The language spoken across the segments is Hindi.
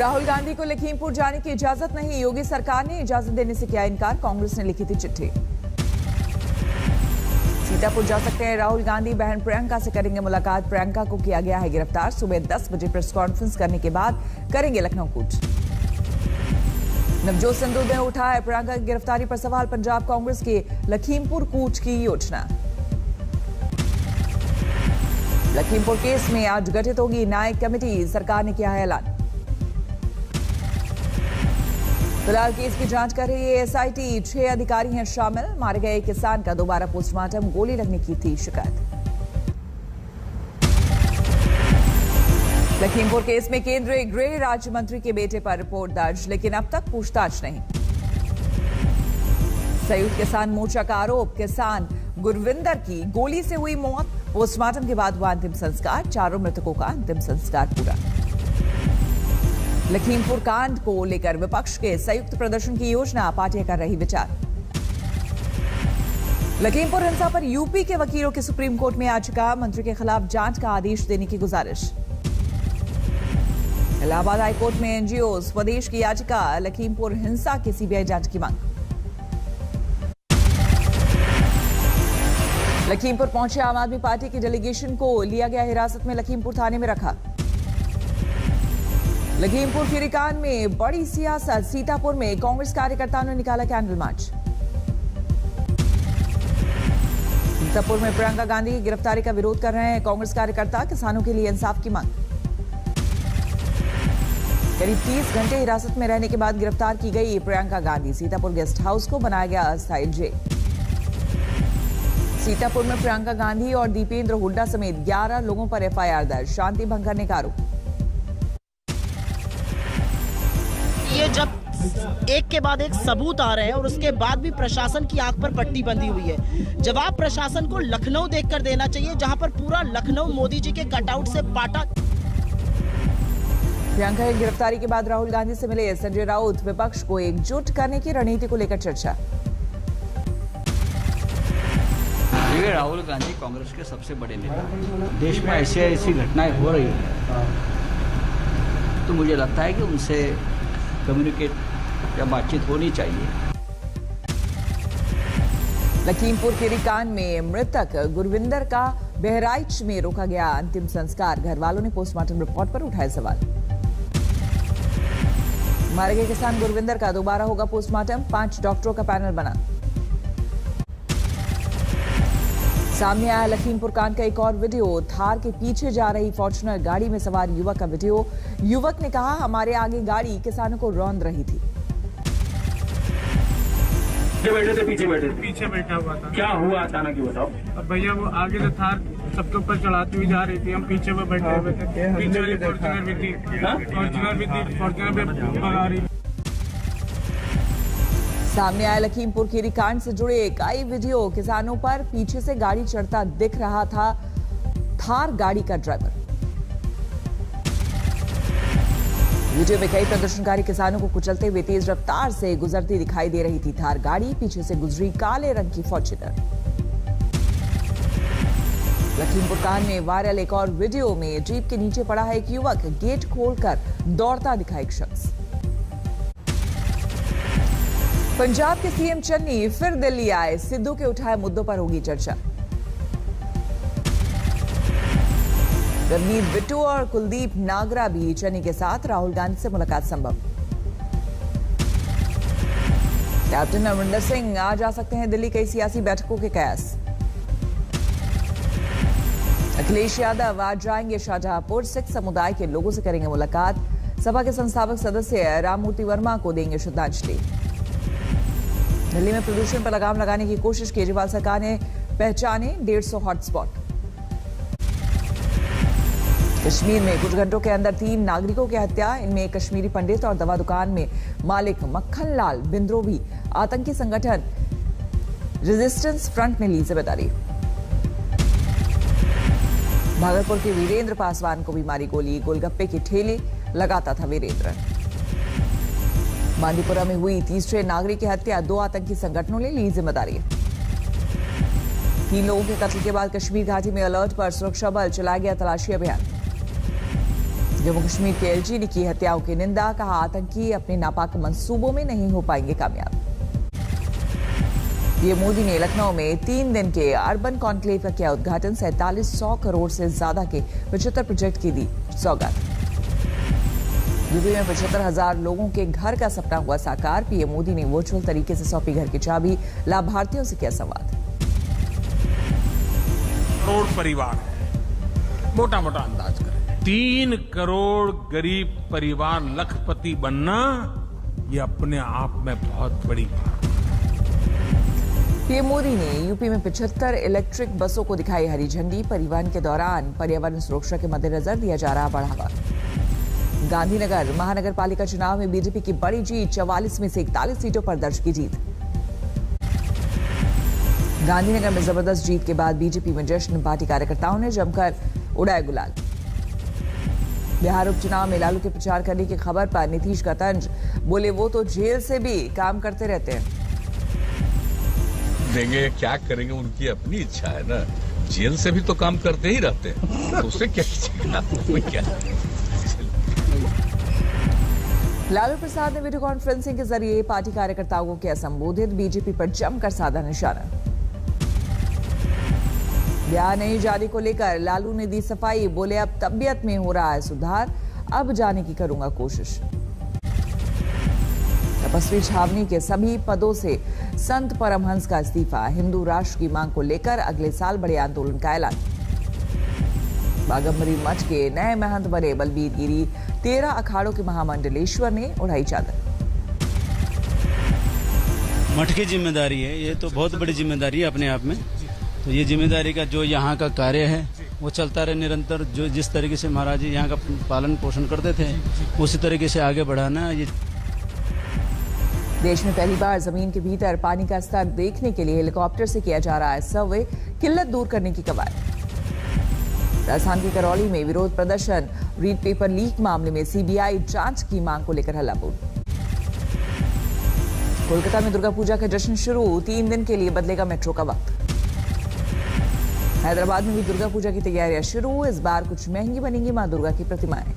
राहुल गांधी को लखीमपुर जाने की इजाजत नहीं, योगी सरकार ने इजाजत देने से किया इनकार, कांग्रेस ने लिखी थी चिट्ठी। सीतापुर जा सकते हैं राहुल गांधी, बहन प्रियंका से करेंगे मुलाकात, प्रियंका को किया गया है गिरफ्तार, सुबह 10 बजे प्रेस कॉन्फ्रेंस करने के बाद करेंगे लखनऊ कूच। नवजोत सिद्धू ने उठा है प्रियंका की गिरफ्तारी पर सवाल, पंजाब कांग्रेस के लखीमपुर कूच की योजना। लखीमपुर केस में आज गठित होगी न्यायिक कमेटी, सरकार ने किया है ऐलान। फिलहाल केस की जांच कर रही है एसआईटी, 6 अधिकारी हैं शामिल, मारे गए किसान का दोबारा पोस्टमार्टम, गोली लगने की थी शिकायत। लखीमपुर केस में केंद्रीय गृह राज्य मंत्री के बेटे पर रिपोर्ट दर्ज, लेकिन अब तक पूछताछ नहीं। संयुक्त किसान मोर्चा का आरोप, किसान गुरविंदर की गोली से हुई मौत, पोस्टमार्टम के बाद हुआ अंतिम संस्कार, चारों मृतकों का अंतिम संस्कार पूरा। लखीमपुर कांड को लेकर विपक्ष के संयुक्त प्रदर्शन की योजना, पार्टियां कर रही विचार। लखीमपुर हिंसा पर यूपी के वकीलों की सुप्रीम कोर्ट में याचिका, मंत्री के खिलाफ जांच का आदेश देने की गुजारिश। इलाहाबाद हाईकोर्ट में एनजीओ स्वदेश की याचिका, लखीमपुर हिंसा की सीबीआई जांच की मांग। लखीमपुर पहुंचे आम आदमी पार्टी की डेलीगेशन को लिया गया हिरासत में, लखीमपुर थाने में रखा। लखीमपुर खीरीकांड में बड़ी सियासत, सीतापुर में कांग्रेस कार्यकर्ताओं ने निकाला कैंडल मार्च। सीतापुर में प्रियंका गांधी की गिरफ्तारी का विरोध कर रहे हैं कांग्रेस कार्यकर्ता, किसानों के लिए इंसाफ की मांग। करीब 30 घंटे हिरासत में रहने के बाद गिरफ्तार की गई प्रियंका गांधी, सीतापुर गेस्ट हाउस को बनाया गया अस्थायी जेल। सीतापुर में प्रियंका गांधी और दीपेंद्र हुड्डा समेत 11 लोगों पर एफआईआर दर्ज, शांति भंग करने का आरोप। ये जब एक के बाद एक सबूत आ रहे हैं और उसके बाद भी प्रशासन की आंख पर पट्टी बंधी हुई है, जवाब प्रशासन को लखनऊ देखकर देना चाहिए, जहां पर पूरा लखनऊ मोदी जी के कटआउट से पाटा। प्रियंका की गिरफ्तारी के बाद राहुल गांधी से मिले संजय राउत, विपक्ष को एकजुट करने की रणनीति को लेकर चर्चा। राहुल गांधी कांग्रेस के सबसे बड़े नेता, देश में ऐसी घटनाएं हो रही है तो मुझे लगता है कि उनसे कम्युनिकेट या बातचीत होनी चाहिए। लखीमपुर खीरीकांड में मृतक गुरविंदर का बहराइच में रोका गया अंतिम संस्कार, घर वालों ने पोस्टमार्टम रिपोर्ट पर उठाए सवाल। मारे गए किसान गुरविंदर का दोबारा होगा पोस्टमार्टम, 5 डॉक्टरों का पैनल बना। सामने आया लखीमपुर कांड का एक और वीडियो, थार के पीछे जा रही फॉर्च्यूनर गाड़ी में सवार युवक का वीडियो। युवक ने कहा, हमारे आगे गाड़ी किसानों को रौंद रही थी। बैठे थे, पीछे बैठा हुआ था। क्या हुआ अचानक, ये बताओ। अब भैया वो आगे से थार सबके ऊपर चढ़ाती हुई जा रही थी, हम पीछे में बैठे हुए थे, पीछे वाली फॉर्च्यूनर भी थी, फॉर्च्यूनर भी भगा रही। सामने आया लखीमपुर खीरीकांड से जुड़े कई वीडियो, किसानों पर पीछे से गाड़ी चढ़ता दिख रहा था थार गाड़ी का ड्राइवर। वीडियो में कई प्रदर्शनकारी किसानों को कुचलते हुए तेज रफ्तार से गुजरती दिखाई दे रही थी थार गाड़ी, पीछे से गुजरी काले रंग की फॉर्च्यूनर। लखीमपुर कांड में वायरल एक और वीडियो में जीप के नीचे पड़ा है एक युवक, गेट खोलकर दौड़ता दिखा एक शख्स। पंजाब के सीएम चन्नी फिर दिल्ली आए, सिद्धू के उठाए मुद्दों पर होगी चर्चा। रवनीत बिट्टू और कुलदीप नागरा भी चन्नी के साथ, राहुल गांधी से मुलाकात संभव। कैप्टन अमरिंदर सिंह आज आ सकते हैं दिल्ली, कई सियासी बैठकों के कयास। अखिलेश यादव आज जाएंगे शाहजहांपुर, सिख समुदाय के लोगों से करेंगे मुलाकात, सपा के संस्थापक सदस्य राममूर्ति वर्मा को देंगे श्रद्धांजलि। दिल्ली में प्रदूषण पर लगाम लगाने की कोशिश, केजरीवाल सरकार ने पहचाने 150 हॉटस्पॉट। कश्मीर में कुछ घंटों के अंदर 3 नागरिकों की हत्या, इनमें एक कश्मीरी पंडित और दवा दुकान में मालिक मक्खन लाल बिंद्रोवी। आतंकी संगठन रेजिस्टेंस फ्रंट ने ली जिम्मेदारी। भागलपुर के वीरेंद्र पासवान को भी मारी गोली, गोलगप्पे की ठेली लगाता था वीरेंद्र। बांदीपुरा में हुई तीसरे नागरिक की हत्या, 2 आतंकी संगठनों ने ली जिम्मेदारी। 3 लोगों के कत्ल के बाद कश्मीर घाटी में अलर्ट पर सुरक्षा बल, चलाया गया तलाशी अभियान। जम्मू कश्मीर के एलजी ने की हत्याओं की निंदा, कहा आतंकी अपने नापाक मंसूबों में नहीं हो पाएंगे कामयाब। पीएम मोदी ने लखनऊ में 3 दिन के अर्बन कॉन्क्लेव का किया उद्घाटन, 4700 करोड़ से ज्यादा के 75 प्रोजेक्ट की दी सौगात। यूपी में 75,000 लोगों के घर का सपना हुआ साकार, पीएम मोदी ने वर्चुअल तरीके से सौंपी घर की चाबी, लाभार्थियों से किया संवाद। करोड़ परिवार है, मोटा मोटा अंदाज करें 3 करोड़ गरीब परिवार लखपति बनना, ये अपने आप में बहुत बड़ी बात। पीएम मोदी ने यूपी में 75 इलेक्ट्रिक बसों को दिखाई हरी झंडी, परिवहन के दौरान पर्यावरण सुरक्षा के मद्देनजर दिया जा रहा बढ़ावा। गांधीनगर महानगर पालिका चुनाव में बीजेपी की बड़ी जीत, 44 में से 41 सीटों पर दर्ज की जीत। गांधीनगर में जबरदस्त जीत के बाद बीजेपी में जश्न, पार्टी कार्यकर्ताओं ने जमकर उड़ाए गुलाल। बिहार उपचुनाव में लालू के प्रचार करने की खबर पर नीतीश का तंज, बोले वो तो जेल से भी काम करते रहते हैं। देंगे क्या करेंगे, उनकी अपनी इच्छा है ना, जेल से भी तो काम करते ही रहते हैं, तो उससे क्या कीजिएगा। लालू प्रसाद ने वीडियो कॉन्फ्रेंसिंग के जरिए पार्टी कार्यकर्ताओं को किया संबोधित, बीजेपी पर जमकर साधा निशाना। बिहार नहीं जाने को लेकर लालू ने दी सफाई, बोले अब तबीयत में हो रहा है सुधार, अब जाने की करूंगा कोशिश। तपस्वी छावनी के सभी पदों से संत परमहंस का इस्तीफा, हिंदू राष्ट्र की मांग को लेकर अगले साल बड़े आंदोलन का ऐलान। बागम्बरी मठ के नए महंत बने बलबीर गिरी, 13 अखाड़ों के महामंडलेश्वर ने उड़ाई चादर। मठ की जिम्मेदारी है, ये तो बहुत बड़ी जिम्मेदारी है अपने आप में, तो ये जिम्मेदारी का जो यहाँ का कार्य है वो चलता रहे निरंतर। जो जिस तरीके से महाराज जी यहाँ का पालन पोषण करते थे उसी तरीके से आगे बढ़ाना। ये देश में पहली बार जमीन के भीतर पानी का स्तर देखने के लिए हेलीकॉप्टर से किया जा रहा है सर्वे, किल्लत दूर करने की कवायद। राजस्थान के करौली में विरोध प्रदर्शन, रीड पेपर लीक मामले में सीबीआई जांच की मांग को लेकर हल्लाबोल। कोलकाता में दुर्गा पूजा का जश्न शुरू, 3 दिन के लिए बदलेगा मेट्रो का वक्त। हैदराबाद में भी दुर्गा पूजा की तैयारियां शुरू, इस बार कुछ महंगी बनेंगी मां दुर्गा की प्रतिमाएं।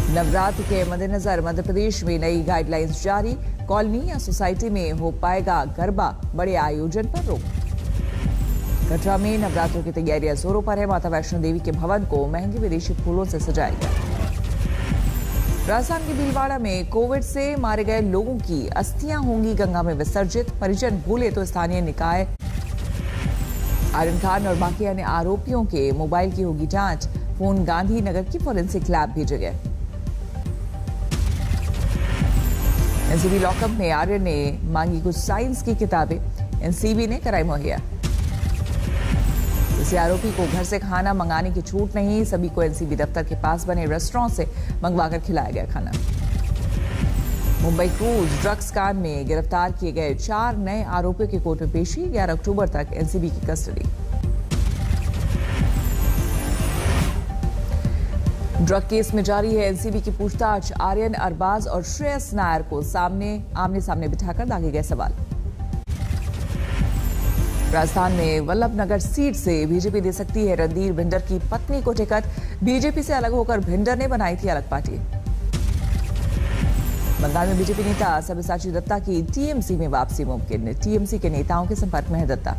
नवरात्र के मद्देनजर मध्य प्रदेश में नई गाइडलाइंस जारी, कॉलोनी या सोसाइटी में हो पाएगा गरबा, बड़े आयोजन पर रोक। कटरा में नवरात्रों की तैयारियां जोरों पर है, माता वैष्णो देवी के भवन को महंगे विदेशी फूलों से सजाया गया। राजस्थान के भीलवाड़ा में कोविड से मारे गए लोगों की अस्थियां होंगी गंगा में विसर्जित, परिजन भूले तो स्थानीय निकाय। आर्यन खान और बाकी अन्य आरोपियों के मोबाइल की होगी जांच, फोन गांधीनगर की फोरेंसिक लैब भेजे गए। एनसीबी लॉकअप में आर्यन ने मांगी कुछ साइंस की किताबें, एनसीबी ने कराई मुहैया। इसी आरोपी को घर से खाना मंगाने की छूट नहीं, सभी को एनसीबी दफ्तर के पास बने रेस्टोरेंट से मंगवाकर खिलाया गया खाना। मुंबई क्रूज ड्रग्स कांड में गिरफ्तार किए गए 4 नए आरोपियों की कोर्ट में पेशी, 11 अक्टूबर तक एनसीबी की कस्टडी। ड्रग केस में जारी है एनसीबी की पूछताछ, आर्यन, अरबाज और श्रेयस नायर को आमने सामने बिठाकर दागे गए सवाल। राजस्थान में वल्लभनगर सीट से बीजेपी दे सकती है रणधीर भिंडर की पत्नी को टिकट, बीजेपी से अलग होकर भिंडर ने बनाई थी अलग पार्टी। बंगाल में बीजेपी नेता सब्यसाची दत्ता की टीएमसी में वापसी मुमकिन, टीएमसी के नेताओं के संपर्क में है दत्ता।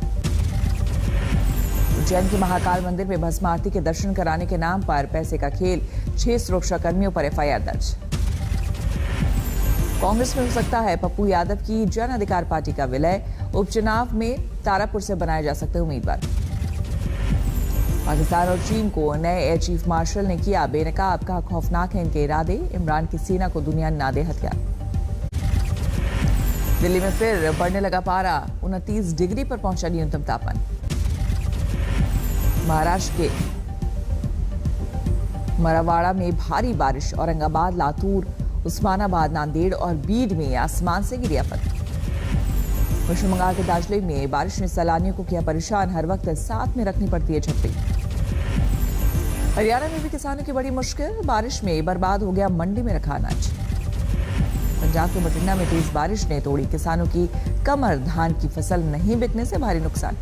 उज्जैन के महाकाल मंदिर में भस्म आरती के दर्शन कराने के नाम पर पैसे का खेल, 6 सुरक्षा कर्मियों पर एफआईआर दर्ज। कांग्रेस में हो सकता है पप्पू यादव की जन अधिकार पार्टी का विलय, उपचुनाव में तारापुर से बनाए जा सकते उम्मीदवार। पाकिस्तान और चीन को नए एयर चीफ मार्शल ने किया बेनकाब, कहा खौफनाक है इनके इरादे, इमरान की सेना को दुनिया ना दे हथियार। दिल्ली में फिर बढ़ने लगा पारा, 29 डिग्री पर पहुंचा न्यूनतम तापमान। महाराष्ट्र के मरावाड़ा में भारी बारिश, औरंगाबाद, लातूर, उस्मानाबाद, नांदेड़ और बीड में आसमान से गिरी आफत। पश्चिम बंगाल के दार्जिलिंग में बारिश ने सैलानियों को किया परेशान, हर वक्त साथ में रखनी पड़ती है छतरी। हरियाणा में भी किसानों की बड़ी मुश्किल, बारिश में बर्बाद हो गया मंडी में रखा अनाज। पंजाब के बठिंडा में तेज बारिश ने तोड़ी किसानों की कमर, धान की फसल नहीं बिकने से भारी नुकसान।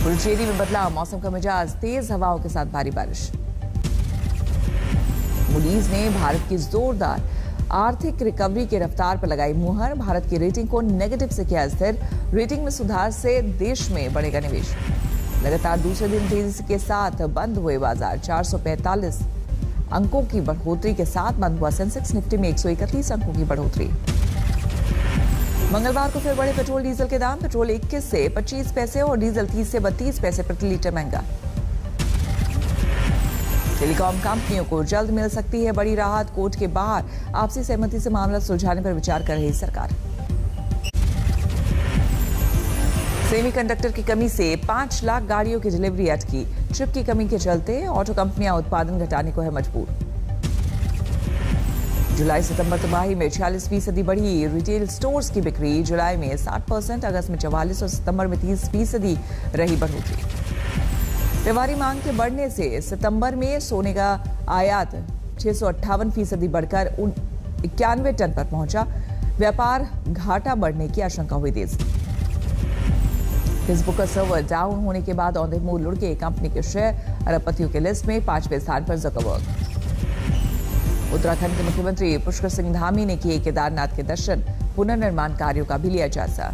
पुडुचेरी में बदला मौसम का मिजाज, तेज हवाओं के साथ भारी बारिश। मूडीज ने भारत की जोरदार आर्थिक रिकवरी की रफ्तार पर लगाई मुहर, भारत की रेटिंग को नेगेटिव से किया स्थिर। रेटिंग में सुधार से देश में बढ़ेगा निवेश। लगातार दूसरे दिन तेजी के साथ बंद हुए बाजार, 445 अंकों की बढ़ोतरी के साथ बंद हुआ सेंसेक्स, निफ्टी में 131 अंकों की बढ़ोतरी। मंगलवार को फिर बढ़े पेट्रोल डीजल के दाम, पेट्रोल 21 से 25 पैसे और डीजल 30 से 32 पैसे प्रति लीटर महंगा। टेलीकॉम कंपनियों को जल्द मिल सकती है बड़ी राहत, कोर्ट के बाहर आपसी सहमति से मामला सुलझाने पर विचार कर रही सरकार। सेमीकंडक्टर की कमी से 5 लाख गाड़ियों की डिलीवरी अटकी, चिप की कमी के चलते ऑटो कंपनियां उत्पादन घटाने को है मजबूर। जुलाई सितंबर तिमाही में 46% बढ़ी रिटेल स्टोर्स की बिक्री, जुलाई में 60%, अगस्त में 44% और सितंबर में 30% रही बढ़ोतरी। व्यापारी मांग के बढ़ने से सितंबर में सोने का आयात 658% बढ़कर 91 टन पर पहुंचा। व्यापार घाटा बढ़ने की आशंका हुई तेज। फेसबुक का सर्वर डाउन होने के बाद औंधे मुंह लुढ़के कंपनी के शेयर अरबपतियों के लिस्ट में 5वें स्थान पर ज़करबर्ग। उत्तराखंड के मुख्यमंत्री पुष्कर सिंह धामी ने किए केदारनाथ के दर्शन, पुनर्निर्माण कार्यों का भी लिया जायजा।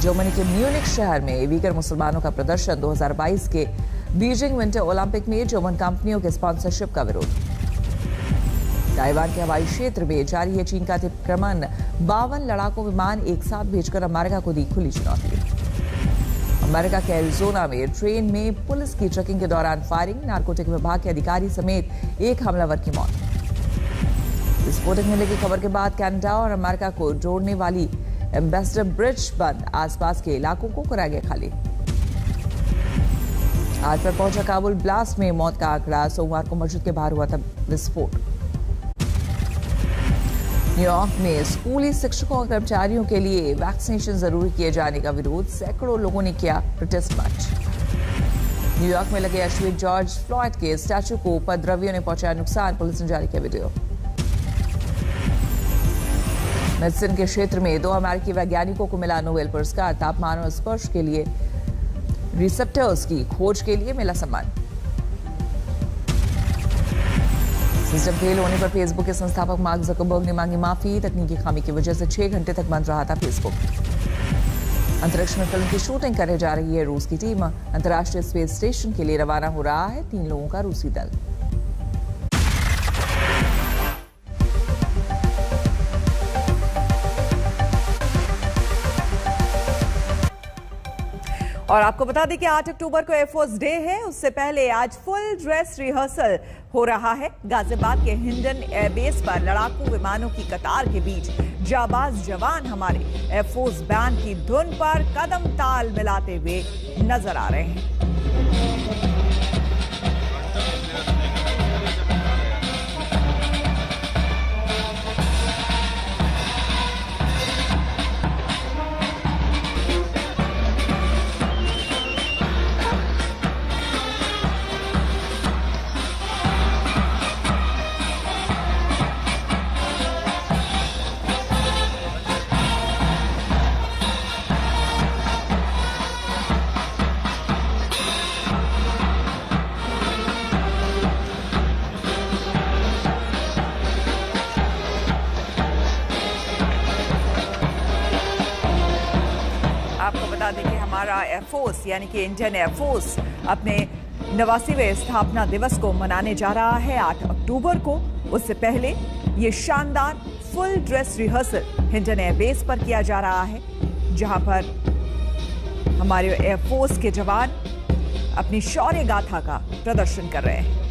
जर्मनी के म्यूनिख शहर में वीगर मुसलमानों का प्रदर्शन, 2022 के बीजिंग विंटर ओलंपिक में जर्मन कंपनियों के स्पॉन्सरशिप का विरोध। ताइवान के हवाई क्षेत्र में जारी है चीन का अतिक्रमण, 52 लड़ाकू विमान एक साथ भेजकर अमेरिका को दी खुली चुनौती। अमेरिका के एरिजोना में ट्रेन में पुलिस की चेकिंग के दौरान फायरिंग, नारकोटिक विभाग के अधिकारी समेत एक हमलावर की मौत। विस्फोटक मिलने की खबर के बाद कनाडा और अमेरिका को जोड़ने वाली एम्बेसडर ब्रिज बंद, आसपास के इलाकों को कराया गया खाली। आज पर पहुंचा काबुल, ब्लास्ट में मौत का आंकड़ा, सोमवार को मस्जिद के बाहर हुआ था विस्फोट। न्यूयॉर्क में स्कूली शिक्षकों और कर्मचारियों के लिए वैक्सीनेशन जरूरी किए जाने का विरोध, सैकड़ों लोगों ने किया प्रोटेस्ट मार्च। न्यूयॉर्क में लगे अश्विक जॉर्ज फ्लॉयड के स्टैचू को उपद्रवियों ने पहुंचाया नुकसान, पुलिस ने जारी किया वीडियो। मेडिसिन के क्षेत्र में 2 अमेरिकी वैज्ञानिकों को मिला नोबेल पुरस्कार, तापमान और स्पर्श के लिए रिसेप्टर्स की खोज के लिए मिला सम्मान। सिस्टम फेल होने पर फेसबुक के संस्थापक मार्क ज़करबर्ग ने मांगी माफी, तकनीकी खामी की वजह से 6 घंटे तक बंद रहा था फेसबुक। अंतरिक्ष में फिल्म की शूटिंग करने जा रही है रूस की टीम, अंतर्राष्ट्रीय स्पेस स्टेशन के लिए रवाना हो रहा है 3 लोगों का रूसी दल। और आपको बता दें कि 8 अक्टूबर को एयरफोर्स डे है, उससे पहले आज फुल ड्रेस रिहर्सल हो रहा है। गाजियाबाद के हिंडन एयरबेस पर लड़ाकू विमानों की कतार के बीच जाबाज जवान हमारे एयरफोर्स बैंड की धुन पर कदम ताल मिलाते हुए नजर आ रहे हैं। एयरफोर्स यानी कि इंडियन एयरफोर्स अपने 89वें स्थापना दिवस को मनाने जा रहा है 8 अक्टूबर को। उससे पहले ये शानदार full dress rehearsal Hindon airbase पर किया जा रहा है, जहां पर हमारे एयरफोर्स के जवान अपनी शौर्य गाथा का प्रदर्शन कर रहे हैं।